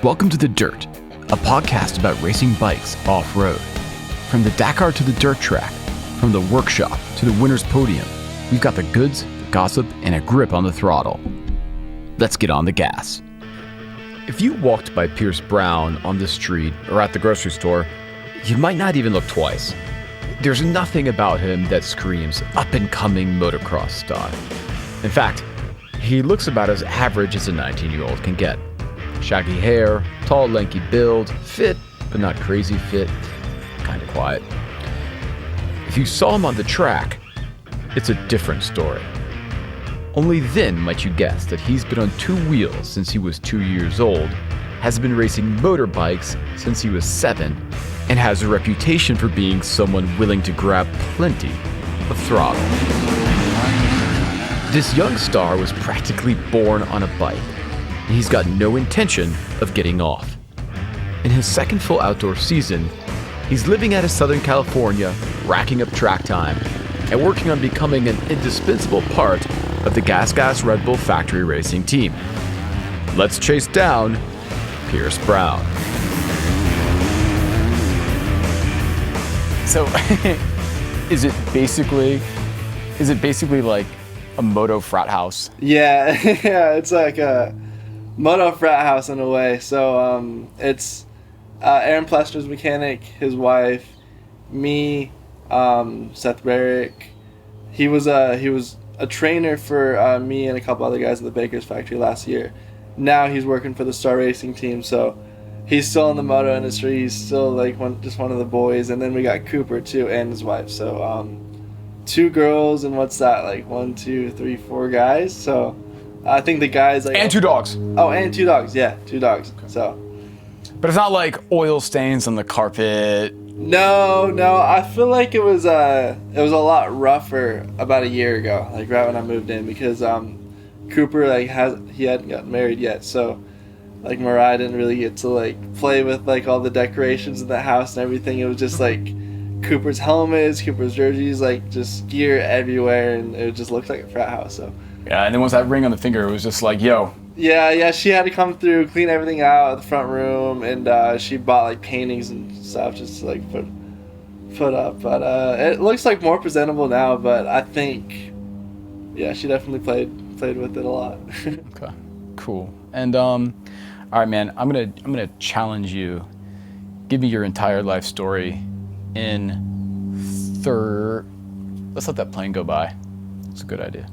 Welcome to The Dirt, a podcast about racing bikes off-road. From the Dakar to the dirt track, from the workshop to the winner's podium, we've got the goods, the gossip, and a grip on the throttle. Let's get on the gas. If you walked by Pierce Brown on the street or at the grocery store, you might not even look twice. There's nothing about him that screams up-and-coming motocross star. In fact, he looks about as average as a 19-year-old can get. Shaggy hair, tall, lanky build, fit, but not crazy fit, kind of quiet. If you saw him on the track, it's a different story. Only then might you guess that he's been on two wheels since he was 2 years old, has been racing motorbikes since he was 7, and has a reputation for being someone willing to grab plenty of throttle. This young star was practically born on a bike, and he's got no intention of getting off. In his second full outdoor season, he's living out of Southern California, racking up track time, and working on becoming an indispensable part of the GASGAS Red Bull Factory Racing team. Let's chase down Pierce Brown. So, is it basically like a moto frat house? Yeah, yeah, it's like a moto frat house in a way. So it's Aaron Plesner's mechanic, his wife, me, Seth Barrick. He was a trainer for me and a couple other guys at the Baker's factory last year. Now he's working for the Star Racing team, so he's still in the moto industry. He's still like just one of the boys. And then we got Cooper too and his wife. So 2 girls and what's that, like 1, 2, 3, 4 guys. So I think the guys like, And 2 dogs. Oh, and 2 dogs. Yeah, 2 dogs. Okay. So, but it's not like oil stains on the carpet. No. I feel like it was a lot rougher about a year ago, like right when I moved in, because Cooper he hadn't gotten married yet, so like Mariah didn't really get to like play with like all the decorations in the house and everything. It was just like Cooper's helmets, Cooper's jerseys, like just gear everywhere, and it just looked like a frat house. So yeah, and then once that ring on the finger, it was just like, yo. Yeah, she had to come through, clean everything out of the front room, and she bought like paintings and stuff just to like put up. But it looks like more presentable now. But I think, yeah, she definitely played with it a lot. Okay, cool. And all right, man, I'm gonna challenge you. Give me your entire life story in Let's let that plane go by. It's a good idea.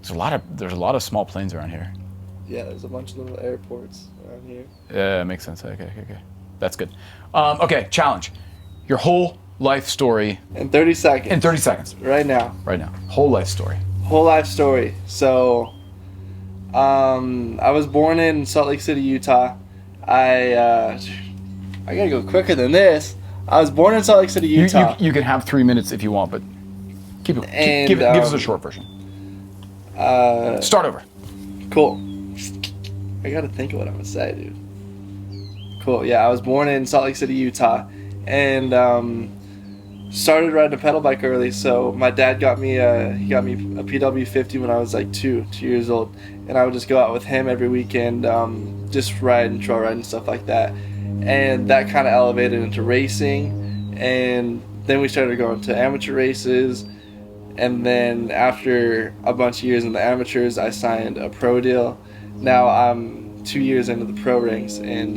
There's a lot of small planes around here. Yeah, there's a bunch of little airports around here. Yeah, makes sense. Okay. That's good. Okay, challenge. Your whole life story. In 30 seconds. In 30 seconds. Right now. Whole life story. Whole life story. So, I was born in Salt Lake City, Utah. I gotta go quicker than this. I was born in Salt Lake City, Utah. You can have 3 minutes if you want, but give us a short version. Start over. Cool. I gotta think of what I'm gonna say, dude. Cool. Yeah, I was born in Salt Lake City, Utah, and started riding a pedal bike early. So my dad got me a PW50 when I was like 2 years old, and I would just go out with him every weekend, just ride and trail ride and stuff like that. And that kind of elevated into racing, and then we started going to amateur races. And then after a bunch of years in the amateurs, I signed a pro deal. Now I'm 2 years into the pro ranks, and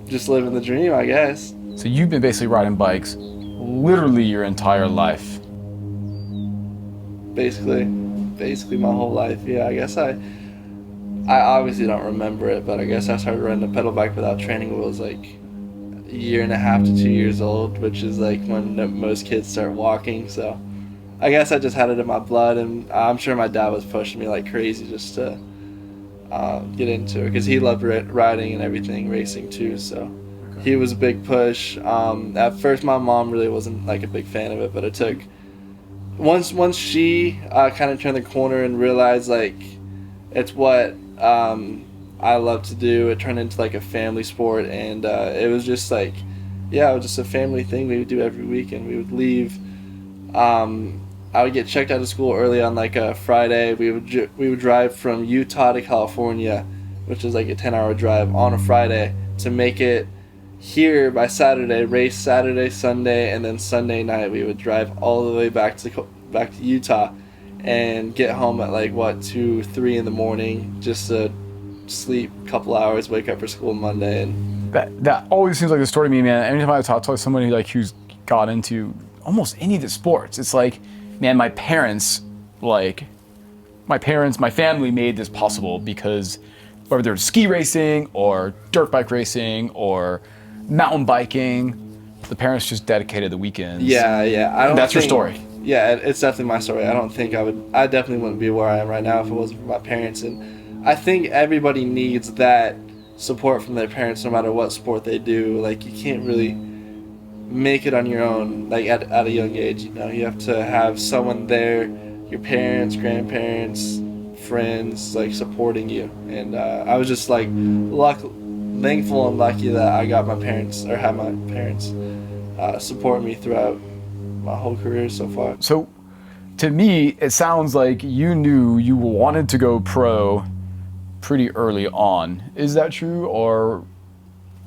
just living the dream, I guess. So you've been basically riding bikes literally your entire life. Basically my whole life. Yeah, I guess I obviously don't remember it, but I guess I started riding a pedal bike without training wheels like 1.5 to 2 years old, which is like when most kids start walking. So I guess I just had it in my blood, and I'm sure my dad was pushing me like crazy just to get into it, because he loved riding and everything, racing too. So he was a big push. At first, my mom really wasn't like a big fan of it, but it took once she kind of turned the corner and realized like it's what I love to do. It turned into like a family sport, and it was just like, yeah, it was just a family thing we would do every weekend. We would leave I would get checked out of school early on like a Friday. We would drive from Utah to California, which is like a 10-hour drive on a Friday to make it here by Saturday. Race Saturday, Sunday, and then Sunday night we would drive all the way back to Utah, and get home at like 2, 3 in the morning just to sleep a couple hours, wake up for school Monday. And that always seems like the story to me, man. Anytime I talk to somebody like who's got into almost any of the sports, it's like, man, my family made this possible because whether they're ski racing or dirt bike racing or mountain biking, the parents just dedicated the weekends. Yeah. That's your story. Yeah, it's definitely my story. I definitely wouldn't be where I am right now if it wasn't for my parents. And I think everybody needs that support from their parents no matter what sport they do. Like, you can't really make it on your own, like at a young age, you know. You have to have someone there, your parents, grandparents, friends, like supporting you. And I was just like thankful and lucky that I got my parents, or had my parents support me throughout my whole career so far. So to me, it sounds like you knew you wanted to go pro pretty early on. Is that true? Or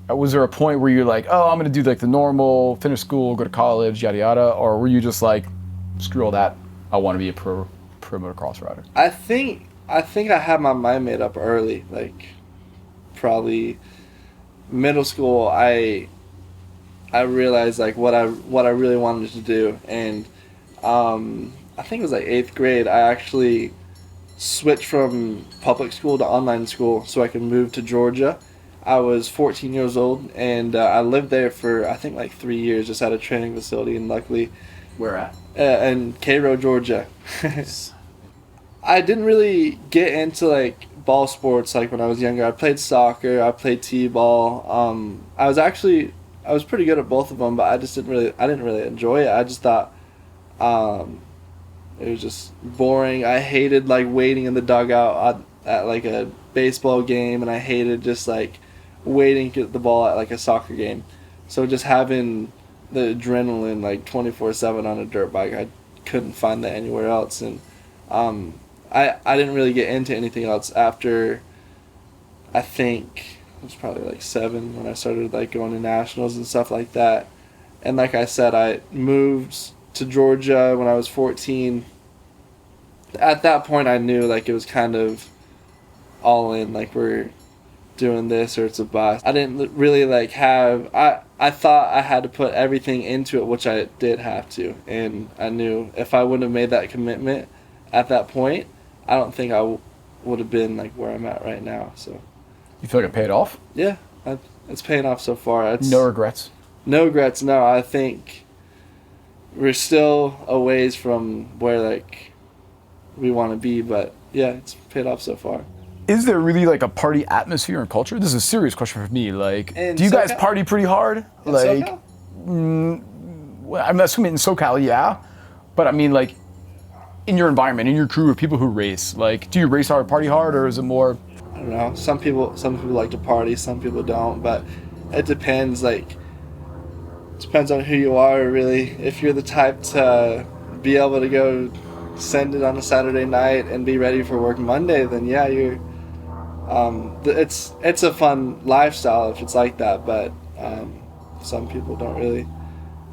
was there a point where you're like, oh, I'm going to do like the normal, finish school, go to college, yada yada? Or were you just like, screw all that, I want to be a pro motocross rider? I think I had my mind made up early, like probably middle school. I realized like what I really wanted to do, and I think it was like 8th grade. I actually switched from public school to online school so I could move to Georgia. I was 14 years old, and I lived there for I think like 3 years, just at a training facility, and luckily. Where at? In Cairo, Georgia. I didn't really get into like ball sports like when I was younger. I played soccer, I played t-ball. I was pretty good at both of them, but I didn't really enjoy it. I just thought it was just boring. I hated like waiting in the dugout at like a baseball game, and I hated just like waiting to get the ball at like a soccer game. So just having the adrenaline like 24/7 on a dirt bike, I couldn't find that anywhere else. And I didn't really get into anything else after, I think it was probably like 7 when I started like going to nationals and stuff like that. And like I said, I moved to Georgia when I was 14. At that point I knew like it was kind of all in, like we're doing this or it's a bust. I didn't really like have, I thought I had to put everything into it, which I did have to. And I knew if I wouldn't have made that commitment at that point, I don't think I would have been like where I'm at right now. So You feel like it paid off? yeah, it's paying off so far. No regrets? No regrets, no. I think we're still a ways from where like we want to be, but yeah, it's paid off so far. Is there really like a party atmosphere and culture? This is a serious question for me. Like, In do you guys SoCal? party pretty hard? In Like, SoCal? well, I'm assuming in SoCal, yeah. But I mean, like, in your environment, in your crew of people who race, like, do you race hard, party hard, or is it more? I don't know. Some people like to party, some people don't, but it depends. Like, it depends on who you are, really. If you're the type to be able to go send it on a Saturday night and be ready for work Monday, then yeah, you're. It's a fun lifestyle if it's like that, but some people don't really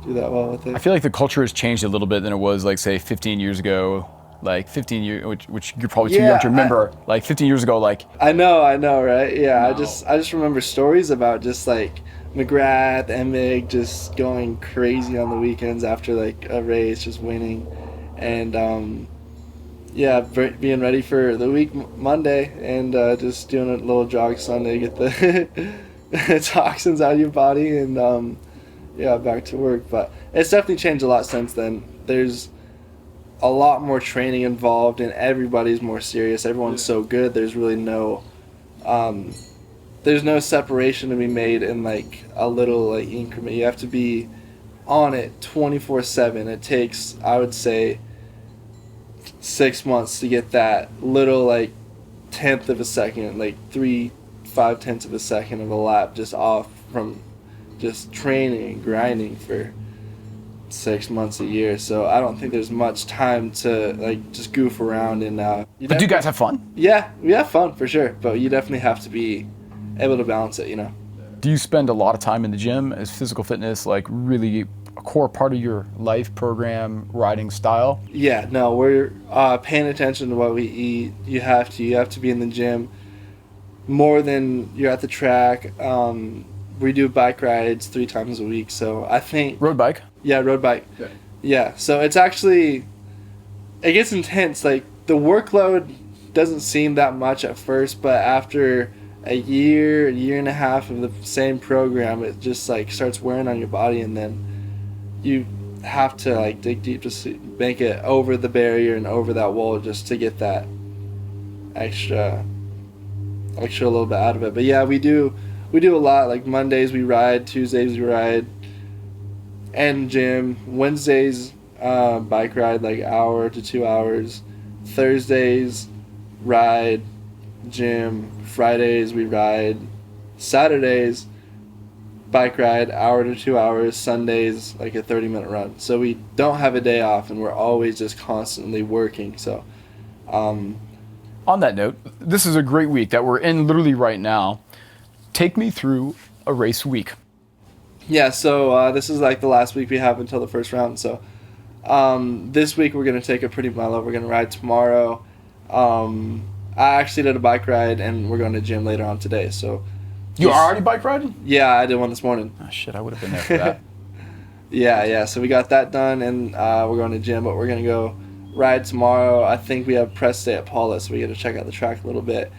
do that well with it. I feel like the culture has changed a little bit than it was, like, say, 15 years ago. Like 15 years, which you're probably too young to remember. Like 15 years ago, like. I know, right? Yeah, no. I just remember stories about just like McGrath, Emig just going crazy on the weekends after like a race, just winning, and yeah, being ready for the week Monday, and just doing a little jog Sunday, get the toxins out of your body, and yeah, back to work. But it's definitely changed a lot since then. There's a lot more training involved, and everybody's more serious. Everyone's so good. There's really no separation to be made in like a little like increment. You have to be on it 24/7. It takes, I would say, 6 months to get that little like 1/10 of a second, like 5/10 of a second of a lap just off from just training and grinding for 6 months a year, so I don't think there's much time to like just goof around. And But do you guys have fun? Yeah, we have fun for sure, but you definitely have to be able to balance it, you know. Do you spend a lot of time in the gym? Is physical fitness like really a core part of your life program, riding style? Yeah, no, we're paying attention to what we eat. You have to be in the gym more than you're at the track. We do bike rides 3 times a week, so I think Road bike? yeah, road bike. Okay. Yeah, so it's actually, it gets intense. Like the workload doesn't seem that much at first, but after a year and a half of the same program, it just like starts wearing on your body, and then you have to like dig deep to make it over the barrier and over that wall just to get that extra little bit out of it. But yeah, we do a lot. Like Mondays we ride, Tuesdays we ride and gym, Wednesdays bike ride like hour to 2 hours, Thursdays ride, gym, Fridays we ride, Saturdays bike ride hour to 2 hours, Sundays like a 30-minute run. So we don't have a day off, and we're always just constantly working. So On that note, this is a great week that we're in literally right now. Take me through a race week. yeah, so this is like the last week we have until the first round. So this week we're going to take it pretty mellow. We're going to ride tomorrow. I actually did a bike ride, and we're going to gym later on today. So You are already bike riding? yeah, I did one this morning. Oh shit, I would have been there for that. Yeah. So we got that done, and we're going to gym, but we're going to go ride tomorrow. I think we have press day at Paulus, so we get to check out the track a little bit.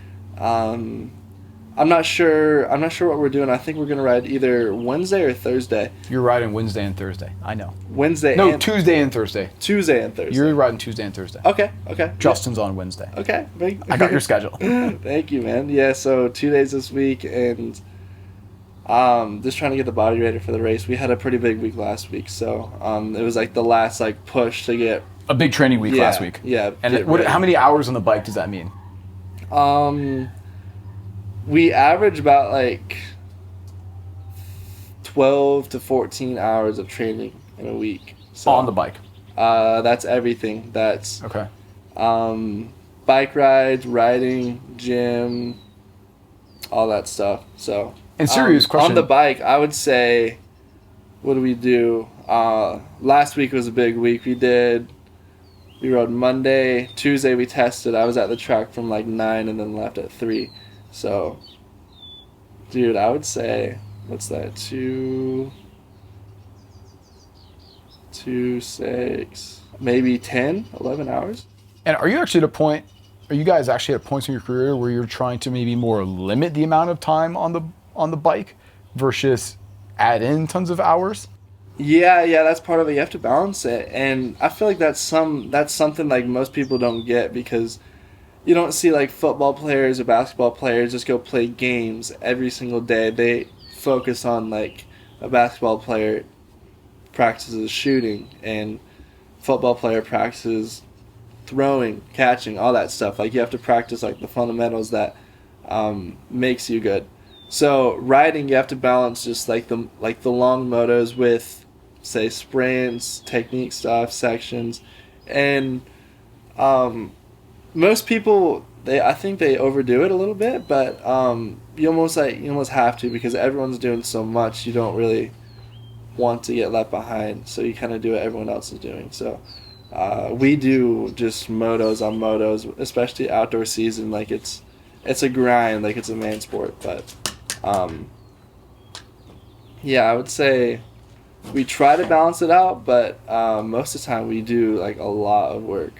I'm not sure what we're doing. I think we're going to ride either Wednesday or Thursday. You're riding Wednesday and Thursday. I know. Wednesday No, and Tuesday and Thursday. Tuesday and Thursday. You're riding Tuesday and Thursday. Okay. Justin's on Wednesday. Okay. I got your schedule. Thank you, man. Yeah, so 2 days this week, and just trying to get the body ready for the race. We had a pretty big week last week, so it was like the last like push to get A big training week last week. Yeah. And how many hours on the bike does that mean? We average about like 12 to 14 hours of training in a week. So, On the bike. That's everything. That's Okay. bike rides, riding, gym, all that stuff. So, And serious question. on the bike, I would say, what do we do? Last week was a big week. We rode Monday, Tuesday we tested. I was at the track from like 9 and then left at 3. So, dude, I would say, what's that? 2, 6, maybe 10, 11 hours. And are you guys actually at points in your career where you're trying to maybe more limit the amount of time on the bike versus add in tons of hours? Yeah, that's part of it. You have to balance it, and I feel like that's something like most people don't get, because you don't see like football players or basketball players just go play games every single day. They focus on like a basketball player practices shooting, and football player practices throwing, catching, all that stuff. Like you have to practice like the fundamentals that makes you good. So riding, you have to balance just like the long motos with, say, sprints, technique stuff, sections, and most people I think they overdo it a little bit, but you almost have to, because everyone's doing so much. You don't really want to get left behind, so you kind of do what everyone else is doing. So we do just motos on motos, especially outdoor season. Like it's a grind, like it's a man sport. But yeah, I would say we try to balance it out, but most of the time we do like a lot of work.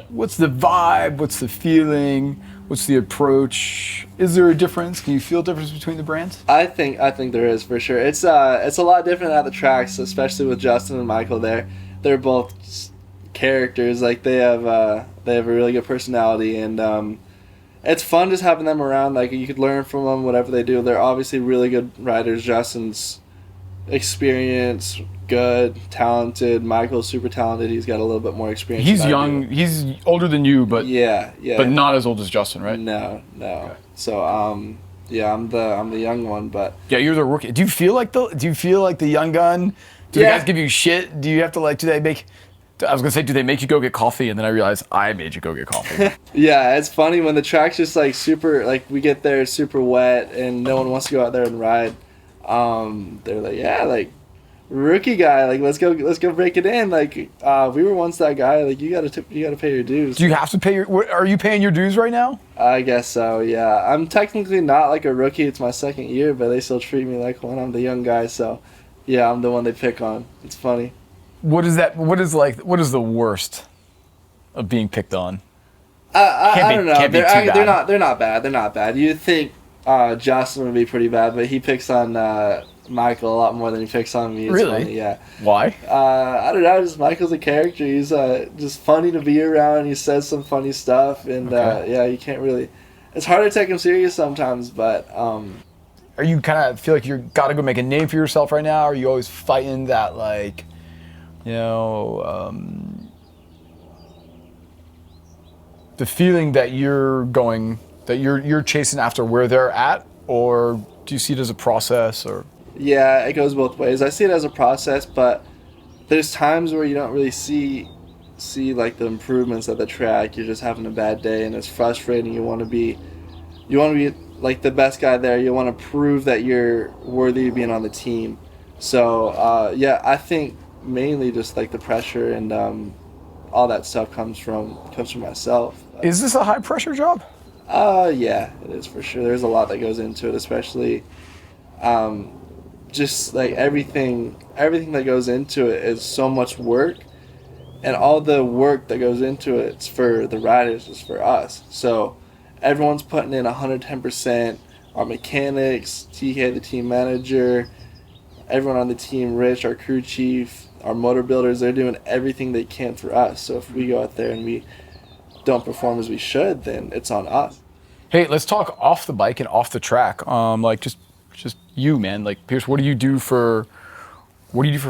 What's the vibe? What's the feeling? What's the approach? Is there a difference? Can you feel a difference between the brands? I think there is, for sure. It's a lot different at the tracks, especially with Justin and Michael there. They're both characters. Like they have a really good personality, and it's fun just having them around. Like you could learn from them, whatever they do. They're obviously really good riders. Justin's experience, good, talented. Michael's super talented. He's got a little bit more experience. He's young. He's older than you, but yeah. but not as old as Justin, right? No. Okay. So yeah, I'm the young one, but yeah, you're the rookie. Do you feel like the young gun? Do the guys give you shit? Do you have to like? Do they make? I was gonna say, do they make you go get coffee? And then I realized I made you go get coffee. Yeah, it's funny when the track's just like super, like we get there super wet and no one wants to go out there and ride. They're like, yeah, like rookie guy, like let's go break it in. Like we were once that guy. Like you gotta pay your dues. Do you have to pay are you paying your dues right now? I guess so. Yeah, I'm technically not like a rookie. It's my second year, but they still treat me like one. I'm the young guy, so yeah, I'm the one they pick on. It's funny. What is the worst of being picked on? I don't know. They're bad. not bad. They're not bad. You'd think Justin would be pretty bad, but he picks on Michael a lot more than he picks on me. It's Really? funny, yeah. Why? I don't know. Just Michael's a character. He's just funny to be around. He says some funny stuff, and yeah, you can't really. It's hard to take him serious sometimes, but. Are you kind of feel like you got to go make a name for yourself right now? Or are you always fighting that like, the feeling that you're chasing after where they're at, or do you see it as a process? Or Yeah, it goes both ways. I see it as a process, but there's times where you don't really see like the improvements at the track. You're just having a bad day and it's frustrating. You want to be like the best guy there. You want to prove that you're worthy of being on the team. So yeah, I think mainly just like the pressure and all that stuff comes from myself. is this a high pressure job? Yeah, it is for sure. There's a lot that goes into it, especially just like everything that goes into it is so much work, and all the work that goes into it's for the riders, is for us. So everyone's putting in 110%. Our mechanics, TK, the team manager, everyone on the team, Rich, our crew chief, our motor builders, they're doing everything they can for us. So if we go out there and we don't perform as we should, then it's on us. Hey, let's talk off the bike and off the track. Like just you, man. Like Pierce, what do you do for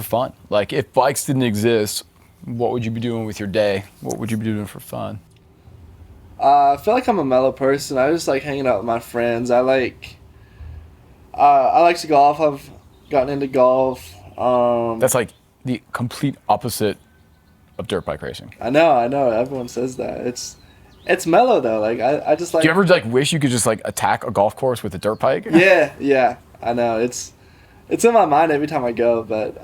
fun? Like if bikes didn't exist, what would you be doing with your day? What would you be doing for fun? I feel like I'm a mellow person. I just like hanging out with my friends. I like to golf. I've gotten into golf. That's like the complete opposite of dirt bike racing. I know. Everyone says that. It's mellow though. Like I just like. Do you ever like wish you could just like attack a golf course with a dirt bike? Yeah. I know. It's in my mind every time I go, but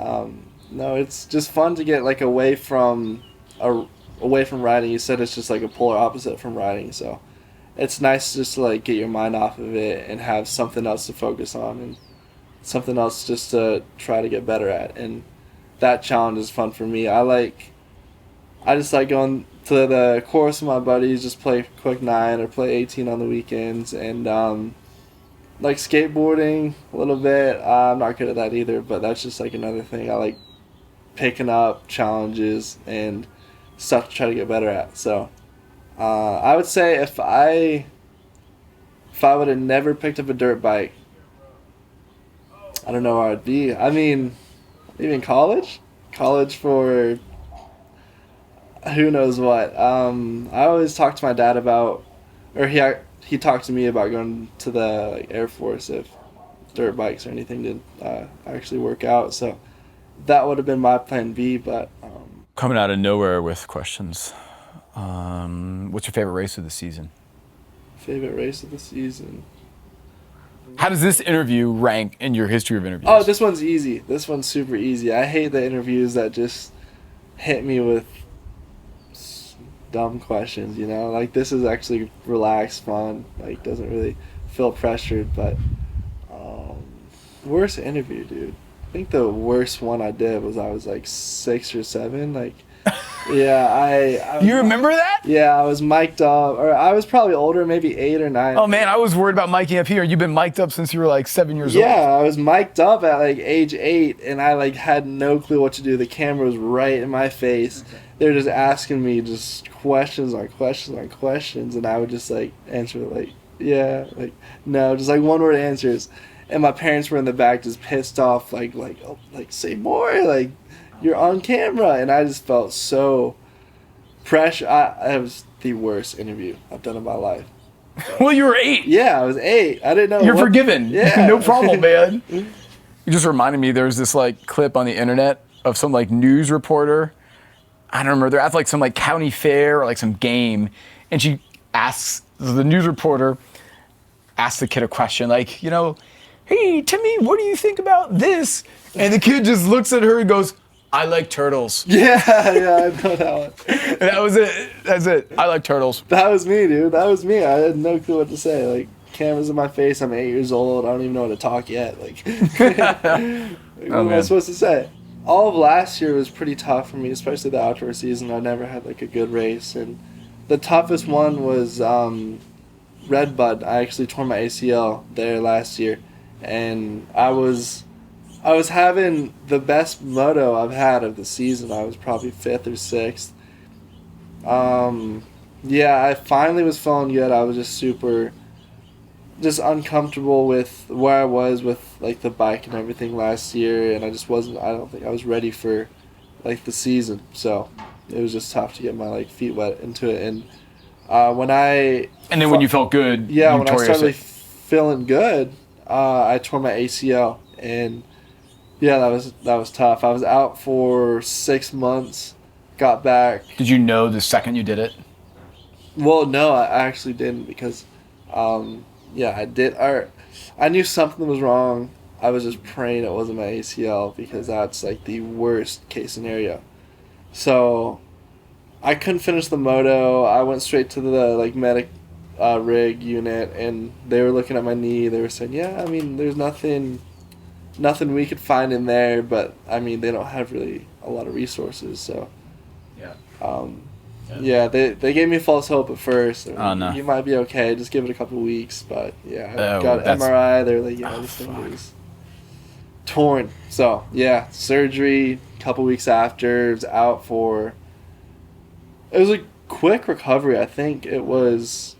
no, it's just fun to get like away from riding. You said it's just like a polar opposite from riding, so it's nice just to like get your mind off of it and have something else to focus on and something else just to try to get better at. And that challenge is fun for me. I just like going to the course with my buddies, just play quick 9 or play 18 on the weekends, and like skateboarding a little bit. I'm not good at that either, but that's just like another thing. I like picking up challenges and stuff to try to get better at. So I would say if I would have never picked up a dirt bike, I don't know where I'd be. I mean, maybe in college for who knows what. I always talk to my dad about, or he talked to me about going to the like, Air Force if dirt bikes or anything didn't actually work out. So that would have been my plan B, but Coming out of nowhere with questions. What's your favorite race of the season? favorite race of the season. How does this interview rank in your history of interviews? Oh, this one's easy. This one's super easy. I hate the interviews that just hit me with dumb questions, you know? Like, this is actually relaxed, fun. Like, doesn't really feel pressured, but worst interview, dude. I think the worst one I did was I was like 6 or 7. Like, yeah, I you remember that? Yeah, I was mic'd up, or I was probably older, maybe 8 or 9. Oh man, I was worried about miking up here. You've been mic'd up since you were like 7 years old. Yeah, I was mic'd up at like age 8, and I like had no clue what to do. The camera was right in my face. Okay. They were just asking me just questions on questions on questions, and I would just like answer like, yeah, like no, just like one word answers. And my parents were in the back just pissed off, like oh, like say more, like you're on camera. And I just felt so pressure. It was the worst interview I've done in my life. Well, you were 8. Yeah, I was 8. I didn't know. You're forgiven. Yeah. No problem, man. You just reminded me, there's this like clip on the internet of some like news reporter. I don't remember. They're at like some like county fair or like some game, and she asks the news reporter asks the kid a question like, you know, hey Timmy, what do you think about this? And the kid just looks at her and goes, I like turtles. Yeah, I know that one. And that was it. That's it. I like turtles. That was me, dude. That was me. I had no clue what to say. Like, cameras in my face. I'm 8 years old. I don't even know what to talk yet. Like, what am I supposed to say? All of last year was pretty tough for me, especially the outdoor season. I never had like a good race, and the toughest one was Redbud. I actually tore my ACL there last year, and I was having the best moto I've had of the season. I was probably 5th or 6th. Yeah, I finally was feeling good. I was just uncomfortable with where I was with like the bike and everything last year, and I don't think I was ready for like the season. So it was just tough to get my like feet wet into it. And when you felt good, yeah, when I started feeling good, I tore my ACL, and yeah, that was tough. I was out for 6 months, got back. Did you know the second you did it? Well, no, I actually didn't, because yeah, I did. I knew something was wrong. I was just praying it wasn't my ACL, because that's like the worst case scenario. So I couldn't finish the moto. I went straight to the like medic rig unit, and they were looking at my knee. They were saying, yeah, I mean, there's nothing we could find in there, but I mean, they don't have really a lot of resources. So yeah, they gave me false hope at first. Oh, no. You might be okay. Just give it a couple weeks. But yeah, I Oh, got that's- MRI. They're like, yeah, this thing is torn. So yeah, surgery. A couple weeks after, it was out for. It was a quick recovery. I think it was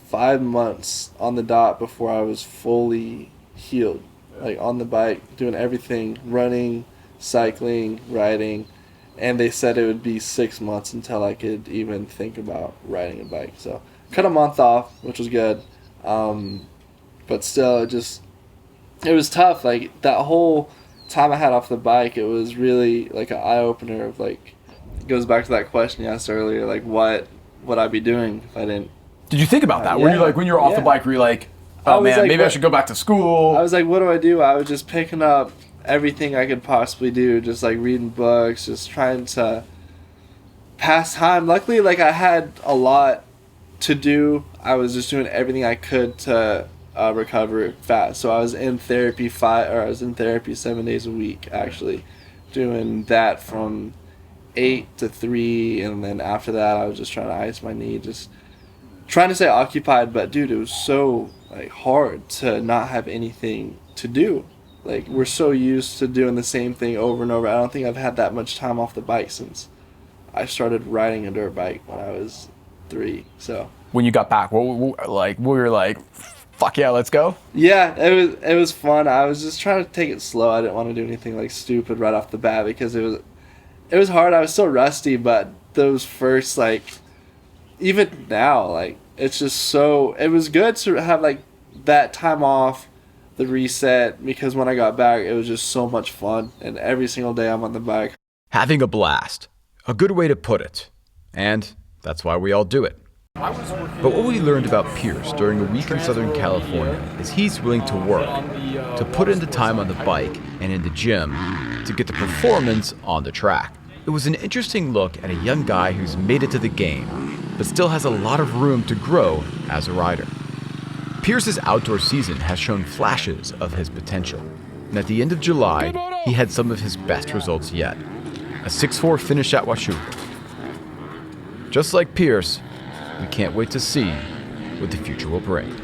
5 months on the dot before I was fully healed. Like on the bike, doing everything, running, cycling, riding. And they said it would be 6 months until I could even think about riding a bike. So cut a month off, which was good. But still, it was tough. Like that whole time I had off the bike, it was really like an eye-opener of like, it goes back to that question you asked earlier, like what would I be doing if I didn't. Did you think about that? Yeah. When you were off the bike, were you like, oh man, like, maybe I should go back to school? I was like, what do? I was just picking up everything I could possibly do, just like reading books, just trying to pass time. Luckily, like I had a lot to do. I was just doing everything I could to recover fast. So I was in therapy 7 days a week, actually, doing that from 8 to 3, and then after that I was just trying to ice my knee, just trying to stay occupied. But dude, it was so like hard to not have anything to do. Like, we're so used to doing the same thing over and over. I don't think I've had that much time off the bike since I started riding a dirt bike when I was 3. So when you got back, we were like, fuck yeah, let's go? yeah, it was fun. I was just trying to take it slow. I didn't want to do anything like stupid right off the bat, because it was hard. I was still rusty, but those first, like, even now, like, it's just so, it was good to have like that time off, the reset, because when I got back, it was just so much fun, and every single day I'm on the bike. Having a blast. A good way to put it. And that's why we all do it. But what we learned about Pierce during a week in Southern California is he's willing to work, to put in the time on the bike and in the gym to get the performance on the track. It was an interesting look at a young guy who's made it to the game, but still has a lot of room to grow as a rider. Pierce's outdoor season has shown flashes of his potential, and at the end of July, he had some of his best results yet. A 6'4" finish at Washoe. Just like Pierce, we can't wait to see what the future will bring.